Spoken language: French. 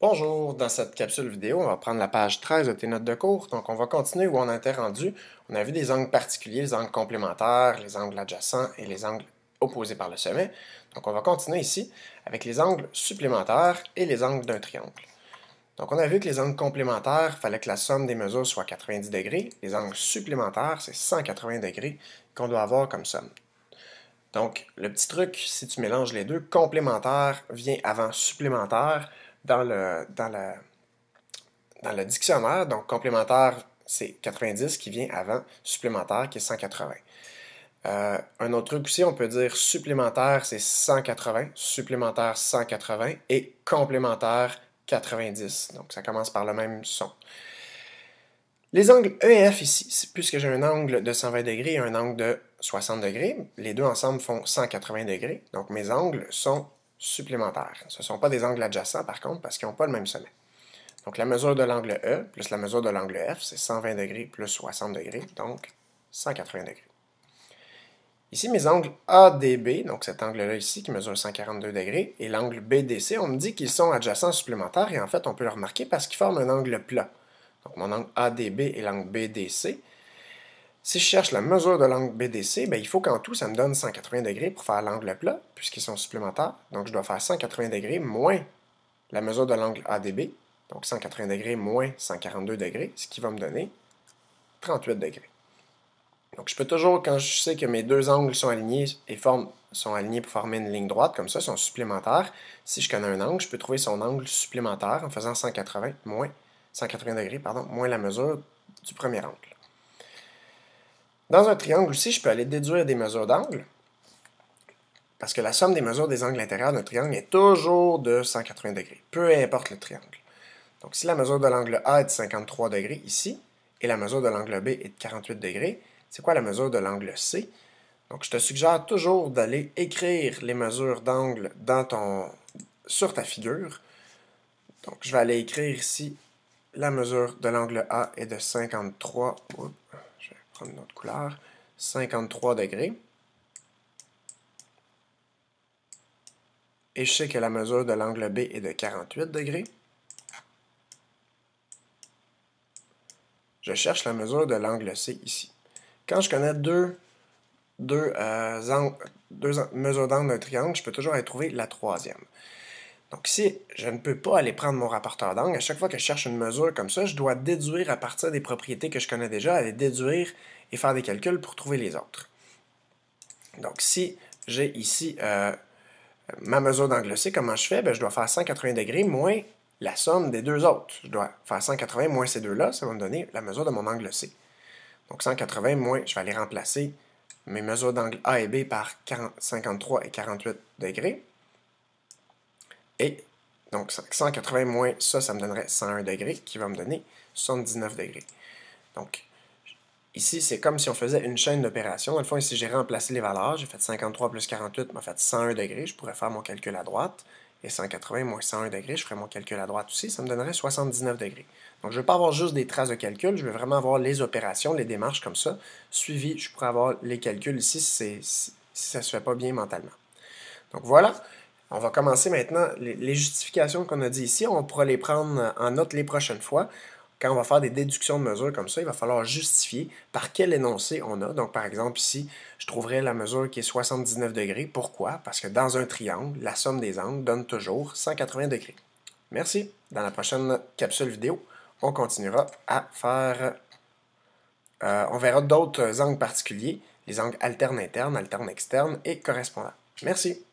Bonjour, dans cette capsule vidéo, on va prendre la page 13 de tes notes de cours. Donc, on va continuer où on était rendu. On a vu des angles particuliers, les angles complémentaires, les angles adjacents et les angles opposés par le sommet. Donc, on va continuer ici avec les angles supplémentaires et les angles d'un triangle. Donc, on a vu que les angles complémentaires, il fallait que la somme des mesures soit 90 degrés. Les angles supplémentaires, c'est 180 degrés qu'on doit avoir comme somme. Donc, le petit truc, si tu mélanges les deux, complémentaire vient avant supplémentaire dans le dictionnaire. Donc, complémentaire, c'est 90 qui vient avant supplémentaire qui est 180. Un autre truc aussi, on peut dire supplémentaire, c'est 180, supplémentaire 180 et complémentaire 90. Donc, ça commence par le même son. Les angles E et F ici, puisque j'ai un angle de 120 degrés et un angle de 60 degrés, les deux ensemble font 180 degrés. Donc, mes angles sont supplémentaires. Ce ne sont pas des angles adjacents, par contre, parce qu'ils n'ont pas le même sommet. Donc, la mesure de l'angle E plus la mesure de l'angle F, c'est 120 degrés plus 60 degrés, donc 180 degrés. Ici, mes angles ADB, donc cet angle-là ici qui mesure 142 degrés, et l'angle BDC, on me dit qu'ils sont adjacents supplémentaires, et en fait, on peut le remarquer parce qu'ils forment un angle plat. Donc, mon angle ADB et l'angle BDC. Si je cherche la mesure de l'angle BDC, il faut qu'en tout, ça me donne 180 degrés pour faire l'angle plat, puisqu'ils sont supplémentaires. Donc, je dois faire 180 degrés moins la mesure de l'angle ADB, donc 180 degrés moins 142 degrés, ce qui va me donner 38 degrés. Donc, je peux toujours, quand je sais que mes deux angles sont alignés et sont alignés pour former une ligne droite, comme ça, sont supplémentaires, si je connais un angle, je peux trouver son angle supplémentaire en faisant 180 degrés, moins la mesure du premier angle. Dans un triangle aussi, je peux aller déduire des mesures d'angle, parce que la somme des mesures des angles intérieurs d'un triangle est toujours de 180 degrés, peu importe le triangle. Donc, si la mesure de l'angle A est de 53 degrés ici, et la mesure de l'angle B est de 48 degrés, c'est quoi la mesure de l'angle C? Donc, je te suggère toujours d'aller écrire les mesures d'angle sur ta figure. Donc, je vais aller écrire ici la mesure de l'angle A est de 53. Je vais prendre une autre couleur. 53 degrés. Et je sais que la mesure de l'angle B est de 48 degrés. Je cherche la mesure de l'angle C ici. Quand je connais deux mesures d'angle d'un triangle, je peux toujours aller trouver la troisième. Donc si je ne peux pas aller prendre mon rapporteur d'angle, à chaque fois que je cherche une mesure comme ça, je dois déduire à partir des propriétés que je connais déjà, aller déduire et faire des calculs pour trouver les autres. Donc si j'ai ici ma mesure d'angle C, comment je fais? Je dois faire 180 degrés moins la somme des deux autres. Je dois faire 180 moins ces deux-là, ça va me donner la mesure de mon angle C. Donc 180 moins, je vais aller remplacer mes mesures d'angle A et B par 53 et 48 degrés. Et donc 180 moins ça me donnerait 101 degrés, qui va me donner 79 degrés. Donc ici, c'est comme si on faisait une chaîne d'opérations. Dans le fond, ici, j'ai remplacé les valeurs. J'ai fait 53 plus 48 m'a fait 101 degrés. Je pourrais faire mon calcul à droite. Et 180 moins 101 degrés, je ferais mon calcul à droite aussi. Ça me donnerait 79 degrés. Donc, je ne veux pas avoir juste des traces de calcul. Je veux vraiment avoir les opérations, les démarches comme ça. Suivi, je pourrais avoir les calculs ici si ça ne se fait pas bien mentalement. Donc, voilà. On va commencer maintenant. Les justifications qu'on a dit ici, on pourra les prendre en note les prochaines fois. Quand on va faire des déductions de mesures comme ça, il va falloir justifier par quel énoncé on a. Donc, par exemple, ici, je trouverais la mesure qui est 79 degrés. Pourquoi? Parce que dans un triangle, la somme des angles donne toujours 180 degrés. Merci. Dans la prochaine capsule vidéo, on continuera à faire... on verra d'autres angles particuliers, les angles alternes internes, alternes externes et correspondants. Merci.